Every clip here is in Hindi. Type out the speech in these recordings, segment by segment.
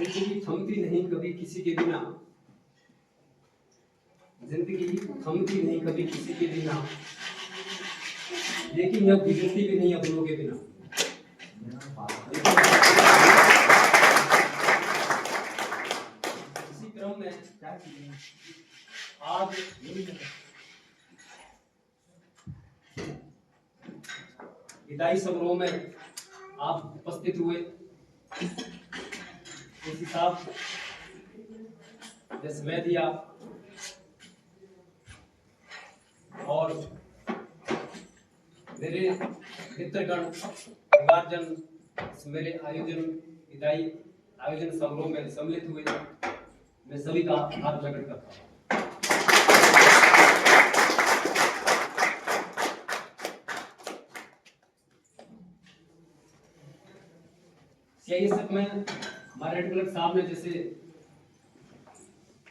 जिंदगी थमती नहीं कभी किसी के बिना, जिंदगी थमती नहीं कभी किसी के बिना, लेकिन अब गुजरती भी नहीं अपनों के बिना। इसी क्रम में आज विदाई समारोह में आप उपस्थित हुए। इसी साहब ने समय दिया और मेरे मित्रगण परिवारजन मेरे विदाई आयोजन समारोह में सम्मिलित हुए। मैं सभी का आभार प्रकट करता हूँ। CISF में हमारे रेड क्लर्क साहब ने जैसे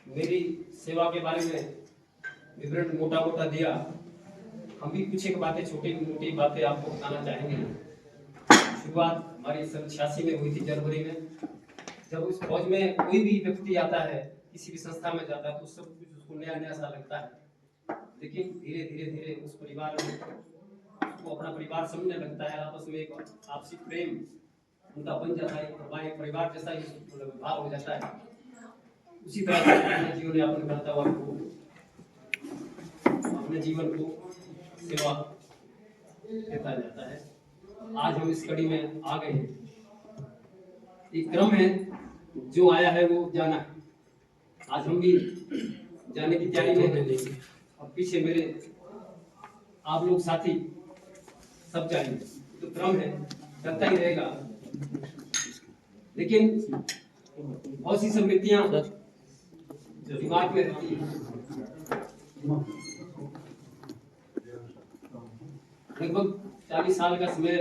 मेरी सेवा के बारे में विवरण मोटा मोटा दिया, हम भी कुछ एक बातें छोटी मोटी बातें आपको बताना चाहेंगे। शुरुआत हमारी 86 में हुई थी, जनवरी में। जब उस फौज में कोई भी व्यक्ति आता है, किसी भी संस्था में जाता है, तो सब कुछ उसको नया नया सा लगता है, लेकिन धीरे धीरे धीरे उस परिवार में उसको अपना परिवार समझने लगता है। आपस में एक आपसी प्रेम उनका बन जाता है, एक परिवार जैसा ही भाव हो जाता है। उसी तरह से अपने जीवन यापन करता हुआ अपने जीवन को सेवा देता जाता है। आज हम इस कड़ी में आ गए हैं। एक क्रम है, जो आया है वो जाना है। आज हम भी जाने की तैयारी में हैं और पीछे मेरे आप लोग साथी सब जाएंगे, तो क्रम है, चलता ही रहेगा। लेकिन बहुत सी समृद्धियां दिमाग में रहती है। लगभग 40 साल का समय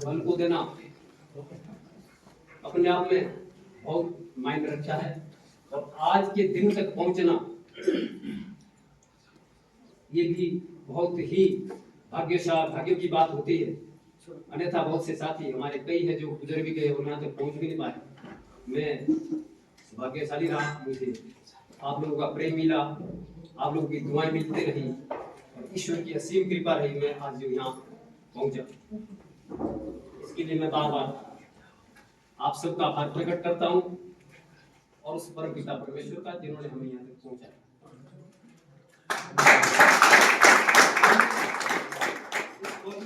बल को देना अपने आप में बहुत मायने रखता है, और आज के दिन तक पहुंचना ये भी बहुत ही भाग्य की बात होती है। अन्यथा बहुत से साथी हमारे कई है जो गुजर भी गए और यहाँ तक पहुंच भी नहीं पाए। मैं भाग्यशाली रहा, मुझे आप लोगों का प्रेम मिला, आप लोगों की दुआएं मिलती रही और ईश्वर की असीम कृपा रही। मैं आज जो यहाँ पहुंचा, इसके लिए मैं बार बार आप सबका आभार प्रकट करता हूँ और उस परम पिता परमेश्वर का जिन्होंने हमें यहाँ तक पहुंचाया।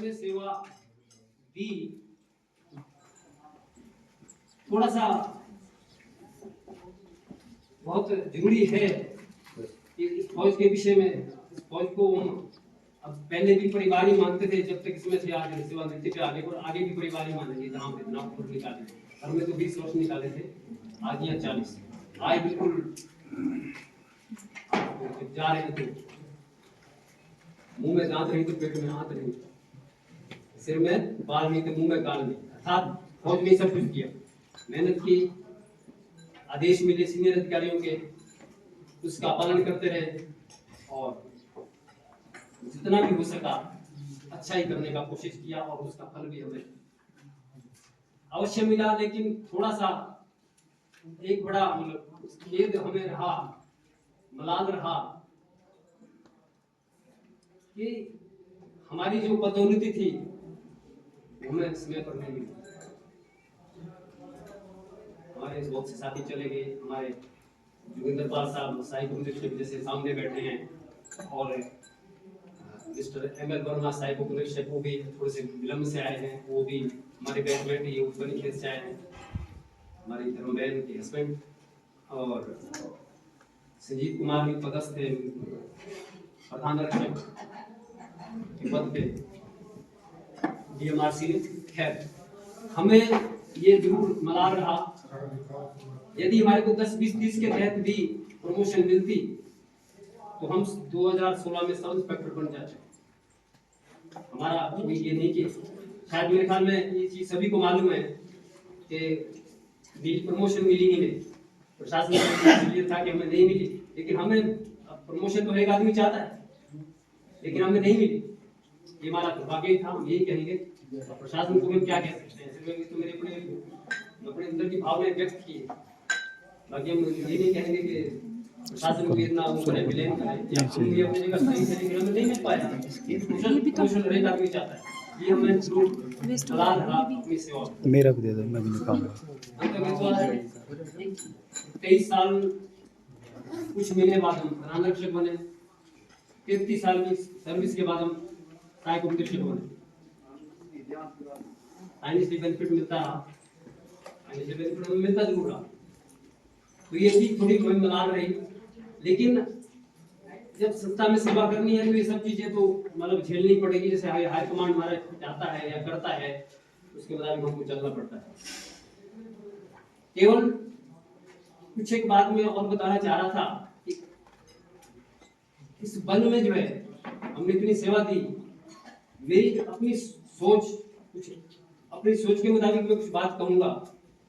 इस सेवा भी थोड़ा सा बहुत जरूरी है कि इस फौज के विषय में, इस फौज को हम अब पहले भी परिवार ही मानते थे जब तक इसमें थे। आज सेवानिवृत्ति पे आने पर आगे भी परिवार ही मानेंगे। जहाँ पे इतना फुट निकाले, घर में तो 20 वर्ष निकाले थे, आज यहाँ 40। आज बिल्कुल जा रहे थे, मुंह में दांत नहीं तो पेट में हाथ नहीं, सिर में बाल नहीं तो मुंह में गाल नहीं। अर्थात फौज में सब कुछ किया, मेहनत की, आदेश मिले सीनियर अधिकारियों के, उसका पालन करते रहे और जितना भी हो सका अच्छा ही करने का कोशिश किया और उसका फल भी हमें अवश्य मिला। लेकिन थोड़ा सा एक बड़ा खेद हमें रहा, मलाल रहा कि हमारी जो पदोन्नति थी हमें समय पर नहीं मिली। हमारे बहुत से साथी चले गए। हमारे जोगिंदर पाल साहब साहिब जैसे सामने बैठे हैं और मिस्टर ML वर्मा साहिब वो भी थोड़े से विलम्ब से आए हैं। वो भी हमारे बैचमेट ये उत्पन्न खेत से आए हैं। हमारी धर्मबहन के हस्बैंड और संजीव कुमार भी पदस्थ थे प्रधान रक्षक के पद पे DMRC ने। खैर, हमें ये जरूर मलाल रहा, यदि हमारे को 10, 20, 30 के तहत भी प्रमोशन मिलती तो हम 2016 में सब इंस्पेक्टर बन जाते। हमारा कोई ये नहीं कि शायद मेरे ख्याल में ये चीज सभी को मालूम है कि प्रमोशन मिली नहीं, नहीं प्रशासन ने था कि हमें नहीं मिली, लेकिन हमें प्रमोशन तो एक आदमी चाहता है, लेकिन हमें नहीं मिली। ये हमारा दुर्भाग्य था, हम यही कहेंगे। प्रशासन को हम क्या कह सकते हैं, तो मेरे अपने अंदर की भावनाएं व्यक्त की। बाकी हम ये नहीं कहेंगे कि प्रशासन को इतना ऊपर है ब्लेम करें या हम भी अपनी जगह सही से लेकिन हमें नहीं मिल पाया। प्रमोशन हर एक आदमी चाहता है, ये हमें जरूर सलाह है अपनी सेवा। मेरा भी दे दो, मैं भी निकालूंगा। 23 साल कुछ महीने बाद हम प्रधान रक्षक बने, 33 साल की सर्विस के बाद हम सहायक उपनिरीक्षक बने। फाइनेंशियल बेनिफिट मिलता रहा, फाइनेंशियल बेनिफिट हमें मिलता जरूर रहा, तो ये चीज थोड़ी कोई मलाल रही। लेकिन जब संस्था में सेवा करनी है तो ये सब चीजें तो मतलब झेलनी पड़ेगी। जैसे हाई कमांड हमारा चाहता है या करता है, उसके मुताबिक हमको चलना पड़ता है। केवल कुछ एक बात मैं और बताना चाह रहा था कि इस वन में जो है हमने इतनी सेवा दी, मेरी अपनी सोच कुछ अपनी सोच के मुताबिक मैं कुछ बात कहूंगा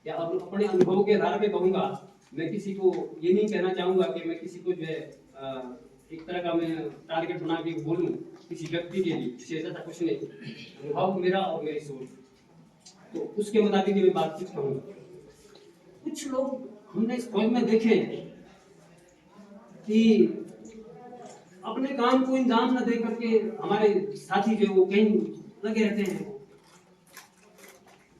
या अपने अनुभव के आधार पे कहूंगा। मैं किसी को ये नहीं कहना चाहूंगा कि मैं किसी को जो है एक तरह का मैं टारगेट बना के बोलूं किसी व्यक्ति के लिए, ऐसा कुछ नहीं। अनुभव मेरा और मेरी सोच, तो उसके मुताबिक मैं बातचीत कहूंगा। कुछ लोग हमने इस फौज में देखे कि अपने काम को इंजाम न दे करके हमारे साथी जो वो कहीं लगे रहते हैं,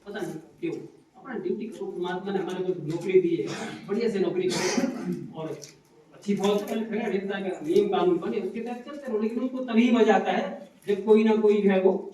पता नहीं क्यों। अपना ड्यूटी करो, परमात्मा ने हमारे को नौकरी दी है, बढ़िया से नौकरी करो और अच्छी फौज पहले खड़ा रहता है, नियम कानून बने उसके तहत चलते रहो। लेकिन उनको तभी मजा आता है जब कोई ना कोई जो है वो